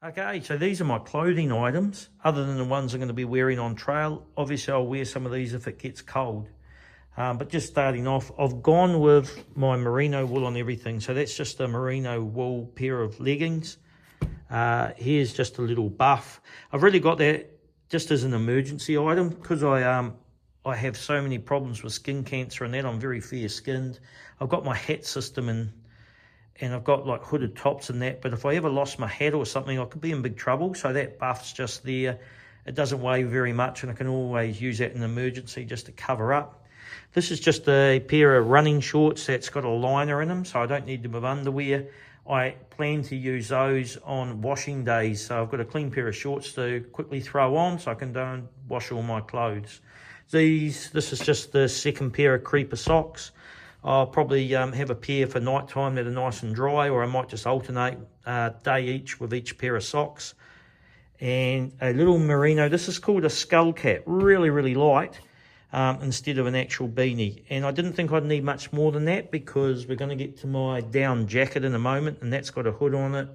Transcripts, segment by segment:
Okay, so these are my clothing items, other than the ones I'm going to be wearing on trail. Obviously, I'll wear some of these if it gets cold. But just starting off, I've gone with my merino wool on everything. So that's just a merino wool pair of leggings. Here's just a little buff. I've really got that just as an emergency item because I have so many problems with skin cancer and that. I'm very fair-skinned. I've got my hat system and I've got like hooded tops and that, but if I ever lost my hat or something, I could be in big trouble. So that buff's just there. It doesn't weigh very much and I can always use that in an emergency just to cover up. This is just a pair of running shorts that's got a liner in them, so I don't need them with underwear. I plan to use those on washing days, so I've got a clean pair of shorts to quickly throw on so I can go and wash all my clothes. This is just the second pair of creeper socks. I'll probably have a pair for night time that are nice and dry, or I might just alternate day each with each pair of socks. And a little merino, this is called a skull cap, really, really light, instead of an actual beanie. And I didn't think I'd need much more than that because we're going to get to my down jacket in a moment, and that's got a hood on it.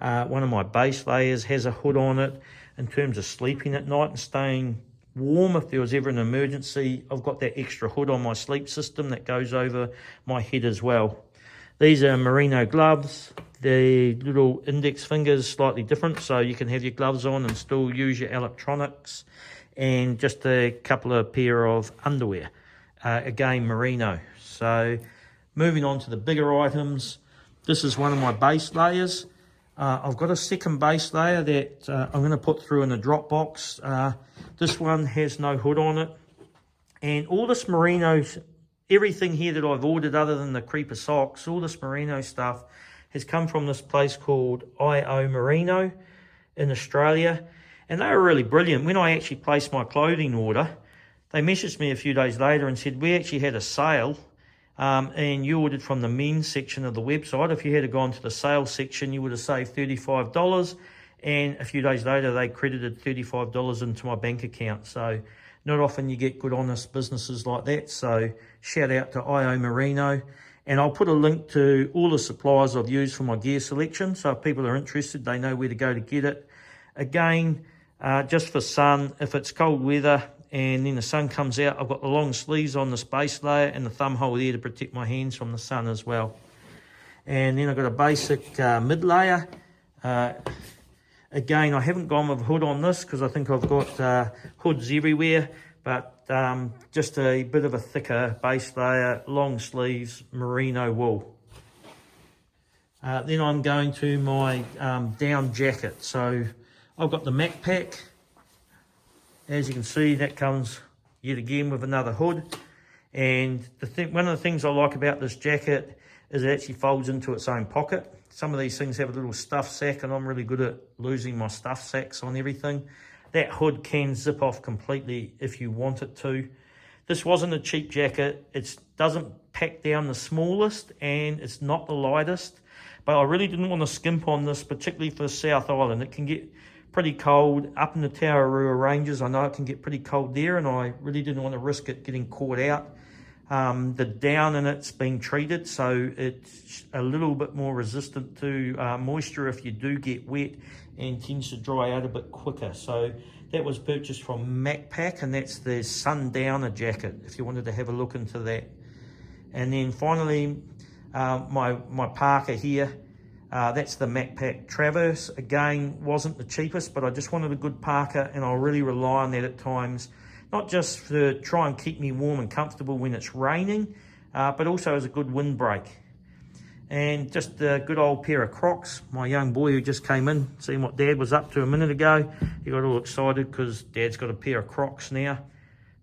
One of my base layers has a hood on it. In terms of sleeping at night and staying warm, if there was ever an emergency, I've got that extra hood on my sleep system that goes over my head as well. These are merino gloves. The little index fingers slightly different, so you can have your gloves on and still use your electronics. And just a couple of pair of underwear, again merino. So moving on to the bigger items, this is one of my base layers. I've got a second base layer that I'm going to put through in a drop box. This one has no hood on it. And all this merino, everything here that I've ordered other than the creeper socks, all this merino stuff has come from this place called IO Merino in Australia. And they were really brilliant. When I actually placed my clothing order, they messaged me a few days later and said, we actually had a sale and you ordered from the men's section of the website. If you had gone to the sales section, you would have saved $35. And a few days later, they credited $35 into my bank account. So not often you get good, honest businesses like that. So shout out to IO Merino. And I'll put a link to all the suppliers I've used for my gear selection. So if people are interested, they know where to go to get it. Again, just for sun, if it's cold weather and then the sun comes out, I've got the long sleeves on this base layer and the thumb hole there to protect my hands from the sun as well. And then I've got a basic mid layer. Again, I haven't gone with a hood on this because I think I've got hoods everywhere, but just a bit of a thicker base layer, long sleeves, merino wool. Then I'm going to my down jacket. So I've got the Mac Pack. As you can see, that comes yet again with another hood. And one of the things I like about this jacket is it actually folds into its own pocket. Some of these things have a little stuff sack, and I'm really good at losing my stuff sacks on everything. That hood can zip off completely if you want it to. This wasn't a cheap jacket. It doesn't pack down the smallest, and it's not the lightest. But I really didn't want to skimp on this, particularly for South Island. It can get pretty cold up in the Araroa ranges. I know it can get pretty cold there, and I really didn't want to risk it getting caught out. The down in it's been treated, so it's a little bit more resistant to moisture if you do get wet, and tends to dry out a bit quicker. So that was purchased from MacPack, and that's the Sundowner jacket, if you wanted to have a look into that. And then finally, my parka here. That's the MacPack Traverse. Again, wasn't the cheapest, but I just wanted a good parka, and I'll really rely on that at times. Not just to try and keep me warm and comfortable when it's raining, but also as a good windbreak. And just a good old pair of Crocs. My young boy who just came in, seeing what Dad was up to a minute ago, he got all excited because Dad's got a pair of Crocs now.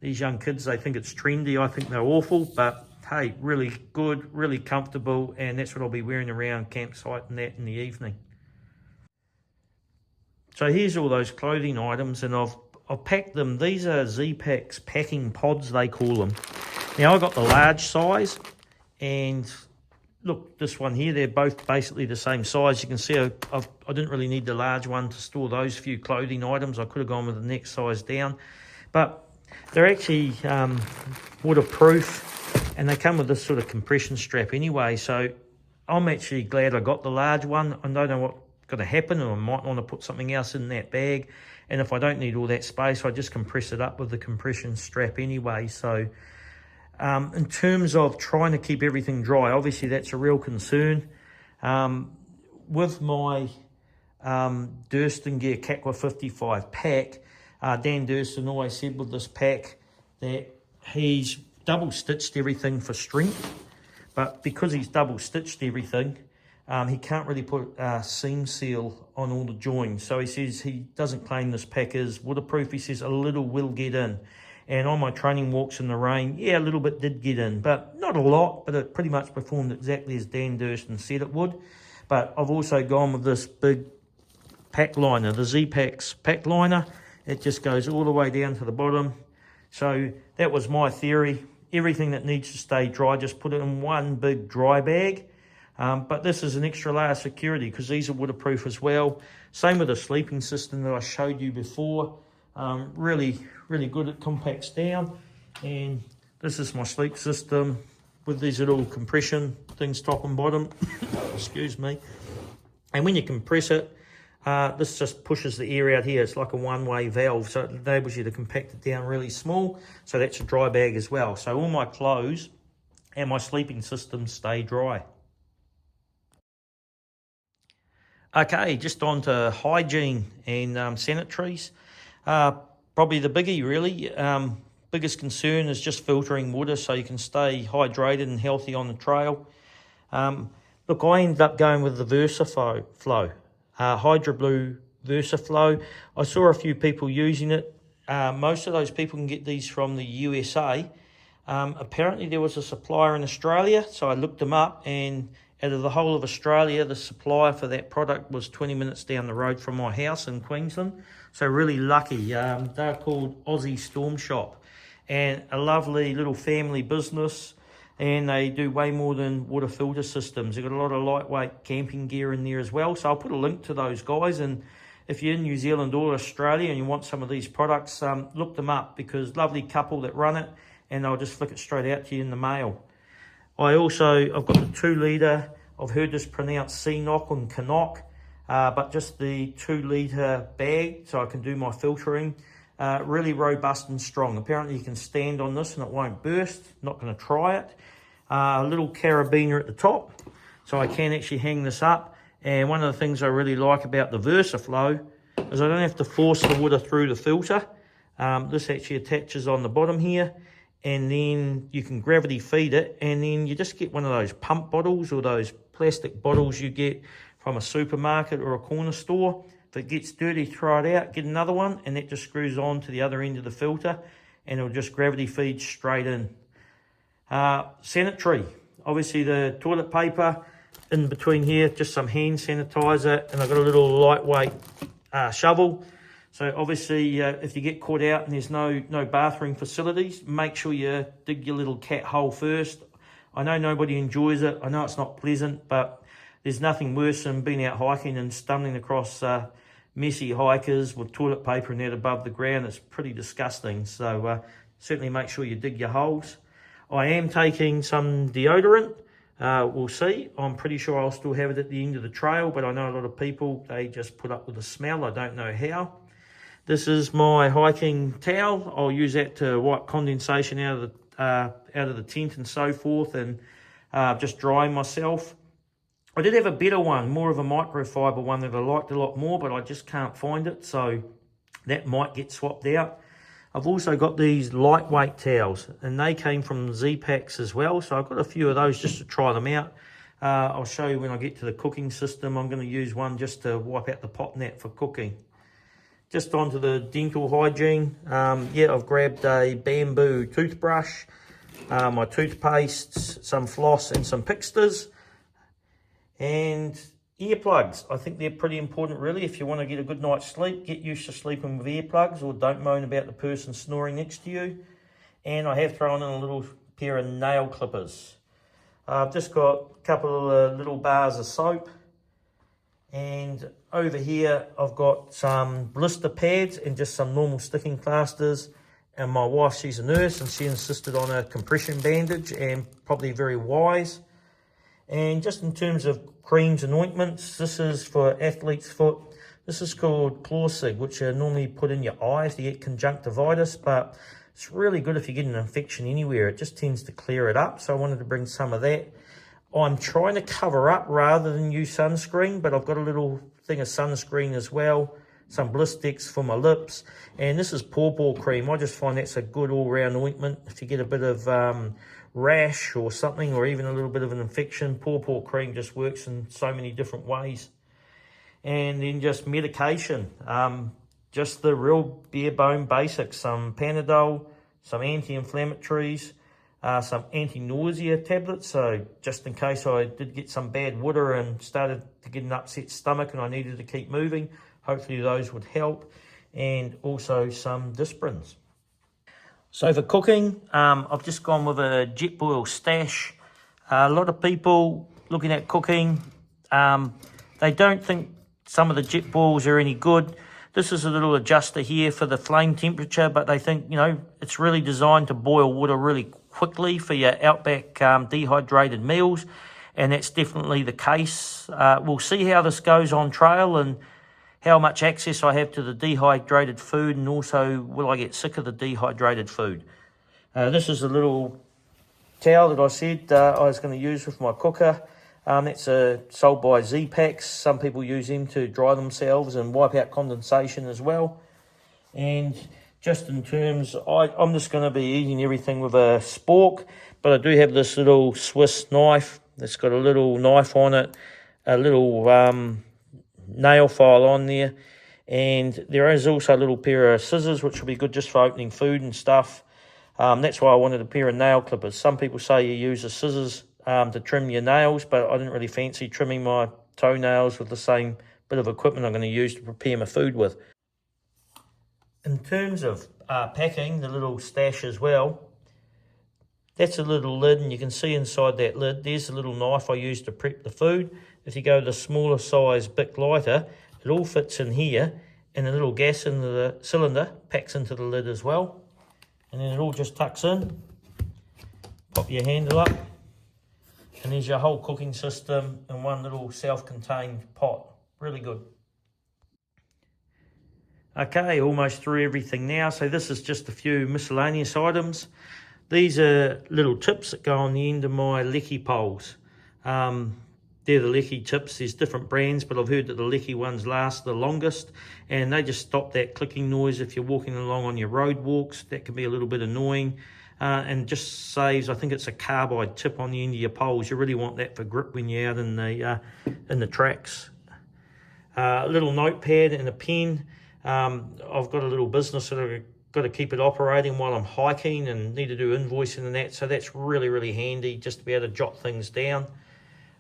These young kids, they think it's trendy. I think they're awful, but hey, really good, really comfortable, and that's what I'll be wearing around campsite and that in the evening. So here's all those clothing items, and I've packed them. These are Z-Packs packing pods, they call them. Now, I got the large size, and look, this one here, they're both basically the same size. You can see I didn't really need the large one to store those few clothing items. I could have gone with the next size down. But they're actually waterproof, and they come with this sort of compression strap anyway. So I'm actually glad I got the large one. I don't know what going to happen, or I might want to put something else in that bag. And if I don't need all that space, I just compress it up with the compression strap anyway. So in terms of trying to keep everything dry, obviously that's a real concern. With my Durston Gear Kakwa 55 pack, Dan Durston always said with this pack that he's double stitched everything for strength, but because he's double stitched everything, he can't really put a seam seal on all the joins. So he says he doesn't claim this pack is waterproof. He says a little will get in. And on my training walks in the rain, yeah, a little bit did get in, but not a lot, but it pretty much performed exactly as Dan Durston said it would. But I've also gone with this big pack liner, the Z-Packs pack liner. It just goes all the way down to the bottom. So that was my theory. Everything that needs to stay dry, just put it in one big dry bag. But this is an extra layer of security because these are waterproof as well. Same with the sleeping system that I showed you before. Really good. It compacts down. And this is my sleep system with these little compression things top and bottom. Excuse me. And when you compress it, this just pushes the air out here. It's like a one-way valve, so it enables you to compact it down really small. So that's a dry bag as well. So all my clothes and my sleeping system stay dry. Okay, just on to hygiene and sanitaries. Probably the biggie, really. Biggest concern is just filtering water so you can stay hydrated and healthy on the trail. Look, I ended up going with the VersaFlow, Hydro Blue VersaFlow. I saw a few people using it. Most of those people can get these from the USA. Apparently there was a supplier in Australia, so I looked them up, and out of the whole of Australia, the supplier for that product was 20 minutes down the road from my house in Queensland. So really lucky. They're called Aussie Storm Shop, and a lovely little family business, and they do way more than water filter systems. They've got a lot of lightweight camping gear in there as well. So I'll put a link to those guys, and if you're in New Zealand or Australia and you want some of these products, look them up, because lovely couple that run it, and they'll just flick it straight out to you in the mail. I've got the 2 litre, I've heard this pronounced C-Knock and Canuck, but just the 2 litre bag, so I can do my filtering. Really robust and strong. Apparently you can stand on this and it won't burst. Not going to try it. A little carabiner at the top, so I can actually hang this up. And one of the things I really like about the VersaFlow is I don't have to force the water through the filter. This actually attaches on the bottom here, and then you can gravity feed it, and then you just get one of those pump bottles or those plastic bottles you get from a supermarket or a corner store. If it gets dirty, throw it out, get another one, and that just screws on to the other end of the filter, and it'll just gravity feed straight in. Sanitary, obviously the toilet paper in between here, just some hand sanitizer, and I've got a little lightweight shovel. So obviously if you get caught out and there's no bathroom facilities, make sure you dig your little cat hole first. I know nobody enjoys it. I know it's not pleasant, but there's nothing worse than being out hiking and stumbling across messy hikers with toilet paper and that above the ground. It's pretty disgusting. So certainly make sure you dig your holes. I am taking some deodorant. We'll see. I'm pretty sure I'll still have it at the end of the trail, but I know a lot of people, they just put up with the smell. I don't know how. This is my hiking towel. I'll use that to wipe condensation out of the tent and so forth, and just dry myself. I did have a better one, more of a microfiber one that I liked a lot more, but I just can't find it, so that might get swapped out. I've also got these lightweight towels, and they came from Z-Packs as well, so I've got a few of those just to try them out. I'll show you when I get to the cooking system. I'm going to use one just to wipe out the pot net for cooking. Just onto the dental hygiene. I've grabbed a bamboo toothbrush, my toothpastes, some floss and some pixters, and earplugs. I think they're pretty important, really. If you want to get a good night's sleep, get used to sleeping with earplugs, or don't moan about the person snoring next to you. And I have thrown in a little pair of nail clippers. I've just got a couple of little bars of soap. And over here, I've got some blister pads and just some normal sticking plasters. And my wife, she's a nurse, and she insisted on a compression bandage, and probably very wise. And just in terms of creams and ointments, this is for athlete's foot. This is called Clawsig, which are normally put in your eyes to get conjunctivitis, but it's really good if you get an infection anywhere. It just tends to clear it up, so I wanted to bring some of that. I'm trying to cover up rather than use sunscreen, but I've got a little thing of sunscreen as well, some Blistex for my lips, and this is pawpaw cream. I just find that's a good all-round ointment. If you get a bit of rash or something, or even a little bit of an infection, pawpaw cream just works in so many different ways. And then just medication, just the real bare bone basics, some Panadol, some anti-inflammatories, some anti-nausea tablets, so just in case I did get some bad water and started to get an upset stomach and I needed to keep moving, hopefully those would help, and also some Disprins. So for cooking, I've just gone with a jet boil stash. A lot of people looking at cooking, they don't think some of the jet boils are any good. This is a little adjuster here for the flame temperature, but they think, you know, it's really designed to boil water really quickly for your outback dehydrated meals, and that's definitely the case. We'll see how this goes on trail and how much access I have to the dehydrated food, and also will I get sick of the dehydrated food. This is a little towel that I said I was going to use with my cooker. That's sold by Z-Packs. Some people use them to dry themselves and wipe out condensation as well. And just in terms, I'm just going to be eating everything with a spork, but I do have this little Swiss knife that's got a little knife on it, a little nail file on there, and there is also a little pair of scissors which will be good just for opening food and stuff. That's why I wanted a pair of nail clippers. Some people say you use the scissors to trim your nails, but I didn't really fancy trimming my toenails with the same bit of equipment I'm going to use to prepare my food with. In terms of packing, the little stash as well, that's a little lid, and you can see inside that lid, there's a little knife I use to prep the food. If you go the smaller size Bic lighter, it all fits in here, and a little gas in the cylinder packs into the lid as well. And then it all just tucks in. Pop your handle up, and there's your whole cooking system in one little self-contained pot. Really good. Okay, almost through everything now. So this is just a few miscellaneous items. These are little tips that go on the end of my Lecky poles. They're the Lecky tips. There's different brands, but I've heard that the Lecky ones last the longest, and they just stop that clicking noise if you're walking along on your road walks. That can be a little bit annoying, and just saves, I think it's a carbide tip on the end of your poles. You really want that for grip when you're out in the tracks. A little notepad and a pen. I've got a little business that I've got to keep it operating while I'm hiking and need to do invoicing and that, so that's really, really handy just to be able to jot things down.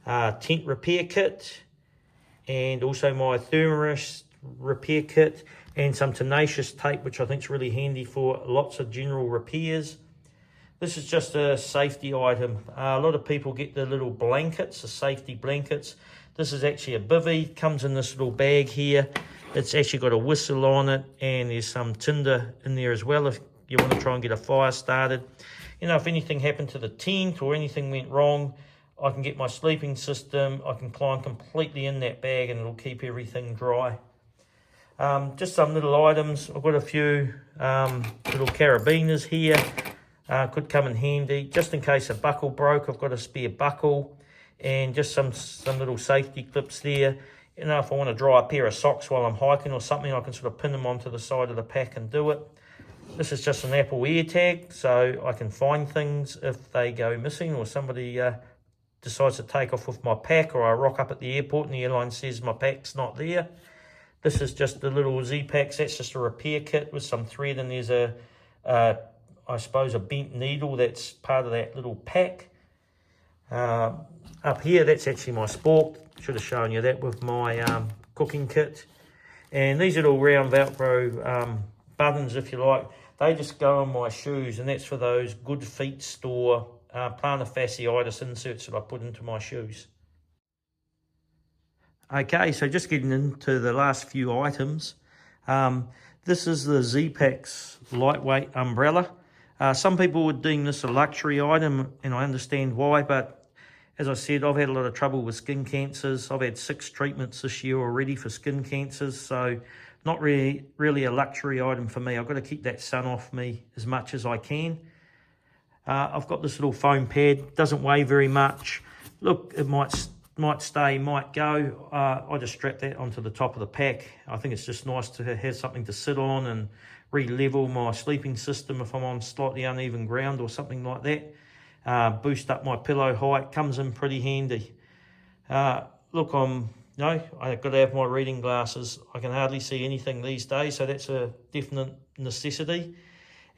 Tent repair kit, and also my Thermarest repair kit, and some tenacious tape, which I think is really handy for lots of general repairs. This is just a safety item. A lot of people get the little blankets, the safety blankets. This is actually a bivvy, comes in this little bag here. It's actually got a whistle on it, and there's some tinder in there as well if you want to try and get a fire started. You know, if anything happened to the tent or anything went wrong, I can get my sleeping system, I can climb completely in that bag, and it'll keep everything dry. Just some little items. I've got a few little carabiners here. Could come in handy. Just in case a buckle broke, I've got a spare buckle, and just some little safety clips there. You know, if I want to dry a pair of socks while I'm hiking or something, I can sort of pin them onto the side of the pack and do it. This is just an Apple AirTag, so I can find things if they go missing, or somebody decides to take off with my pack, or I rock up at the airport and the airline says my pack's not there. This is just the little Z-Packs. That's just a repair kit with some thread, and there's I suppose a bent needle that's part of that little pack. Up here, that's actually my spork. Should have shown you that with my cooking kit. And these little round Velcro buttons, if you like, they just go on my shoes, and that's for those Good Feet store plantar fasciitis inserts that I put into my shoes. Okay, so just getting into the last few items. This is the Z-Packs lightweight umbrella. Some people would deem this a luxury item, and I understand why, but As I said, I've had a lot of trouble with skin cancers. I've had 6 treatments this year already for skin cancers, so not really a luxury item for me. I've got to keep that sun off me as much as I can. I've got this little foam pad, doesn't weigh very much. Look, it might stay, might go. I just strap that onto the top of the pack. I think it's just nice to have something to sit on and re-level my sleeping system if I'm on slightly uneven ground or something like that. Boost up my pillow height, comes in pretty handy. Look, I've got to have my reading glasses. I can hardly see anything these days, so that's a definite necessity.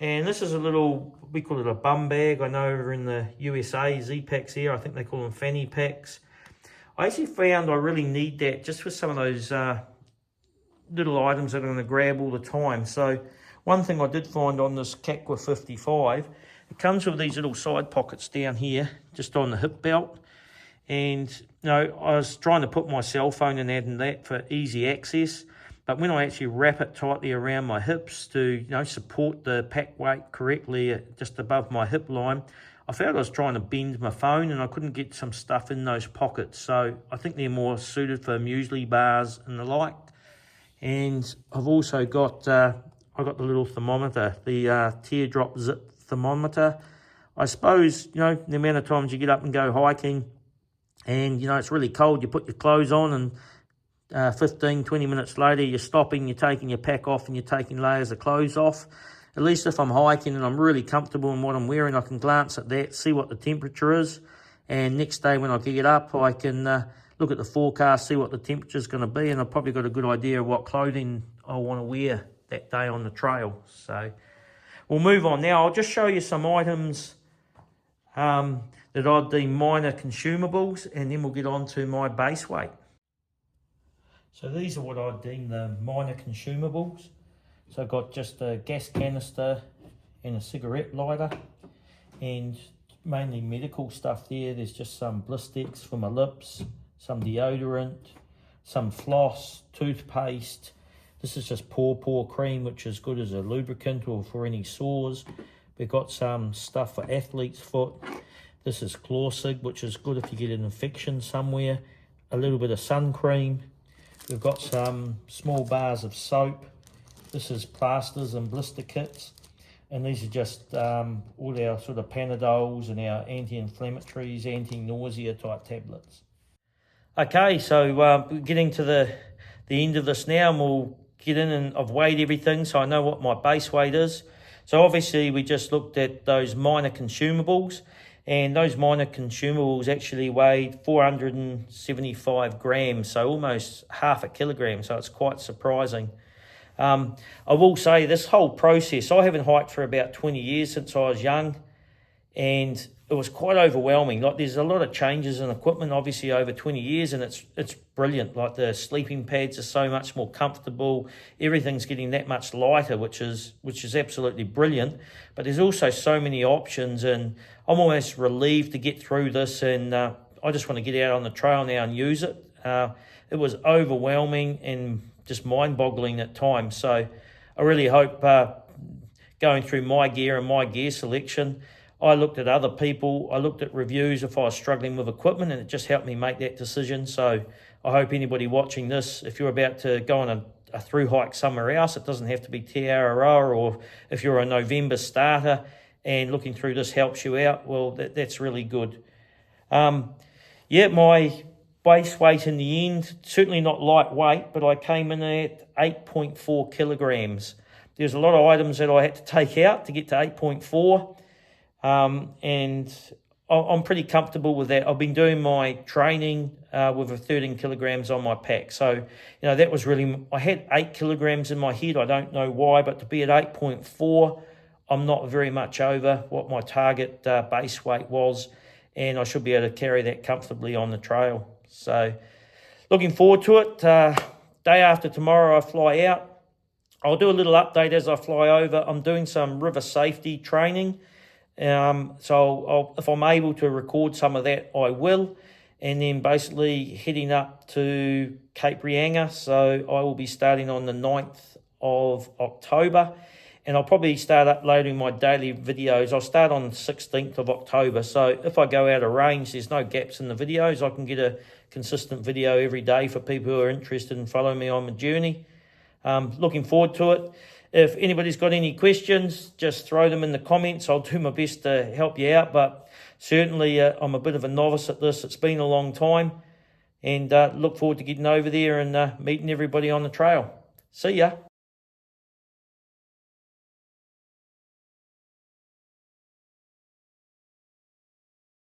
And this is a little, we call it a bum bag. I know over in the USA, Z-Packs here, I think they call them fanny packs. I actually found I really need that just for some of those little items that I'm going to grab all the time. So one thing I did find on this Kakwa 55, it comes with these little side pockets down here, just on the hip belt. And, I was trying to put my cell phone in that for easy access. But when I actually wrap it tightly around my hips to, support the pack weight correctly just above my hip line, I found I was trying to bend my phone and I couldn't get some stuff in those pockets. So I think they're more suited for muesli bars and the like. And I've also got, I got the little thermometer, the teardrop zip thermometer. I suppose, the amount of times you get up and go hiking and, it's really cold, you put your clothes on and 15, 20 minutes later, you're stopping, you're taking your pack off and you're taking layers of clothes off. At least if I'm hiking and I'm really comfortable in what I'm wearing, I can glance at that, see what the temperature is. And next day when I get up, I can look at the forecast, see what the temperature is going to be. And I've probably got a good idea of what clothing I want to wear that day on the trail. So we'll move on now. I'll just show you some items that I'd deem minor consumables, and then we'll get on to my base weight. So these are what I deem the minor consumables. So I've got just a gas canister and a cigarette lighter, and mainly medical stuff there. There's just some Blistex for my lips, some deodorant, some floss, toothpaste. This is just pore cream, which is good as a lubricant or for any sores. We've got some stuff for athlete's foot. This is Chlorcig, which is good if you get an infection somewhere. A little bit of sun cream. We've got some small bars of soap. This is plasters and blister kits. And these are just all our sort of Panadols and our anti-inflammatories, anti-nausea type tablets. Okay, so we're getting to the end of this now, and we'll get in, and I've weighed everything so I know what my base weight is. So obviously we just looked at those minor consumables, and those minor consumables actually weighed 475 grams, so almost half a kilogram, so it's quite surprising. I will say this whole process, I haven't hiked for about 20 years since I was young, and it was quite overwhelming. Like, there's a lot of changes in equipment, obviously, over 20 years, and it's brilliant. Like, the sleeping pads are so much more comfortable. Everything's getting that much lighter, which is absolutely brilliant. But there's also so many options, and I'm almost relieved to get through this, and I just want to get out on the trail now and use it. It was overwhelming and just mind-boggling at times. So I really hope going through my gear and my gear selection, I looked at other people, I looked at reviews if I was struggling with equipment, and it just helped me make that decision. So I hope anybody watching this, if you're about to go on a through hike somewhere else, it doesn't have to be Te Araroa, or if you're a November starter and looking through this helps you out, well, that's really good. My base weight in the end, certainly not lightweight, but I came in at 8.4 kilograms. There's a lot of items that I had to take out to get to 8.4. And I'm pretty comfortable with that. I've been doing my training with a 13 kilograms on my pack. So, that was really, I had 8 kilograms in my head. I don't know why, but to be at 8.4, I'm not very much over what my target base weight was, and I should be able to carry that comfortably on the trail. So, looking forward to it. Day after tomorrow, I fly out. I'll do a little update as I fly over. I'm doing some river safety training. So if I'm able to record some of that, I will. And then basically heading up to Cape Reinga. So I will be starting on the 9th of October. and I'll probably start uploading my daily videos. I'll start on the 16th of October. So if I go out of range, there's no gaps in the videos. I can get a consistent video every day for people who are interested in following me on my journey. Looking forward to it. If anybody's got any questions, just throw them in the comments. I'll do my best to help you out, but certainly I'm a bit of a novice at this. It's been a long time, and look forward to getting over there and meeting everybody on the trail. See ya.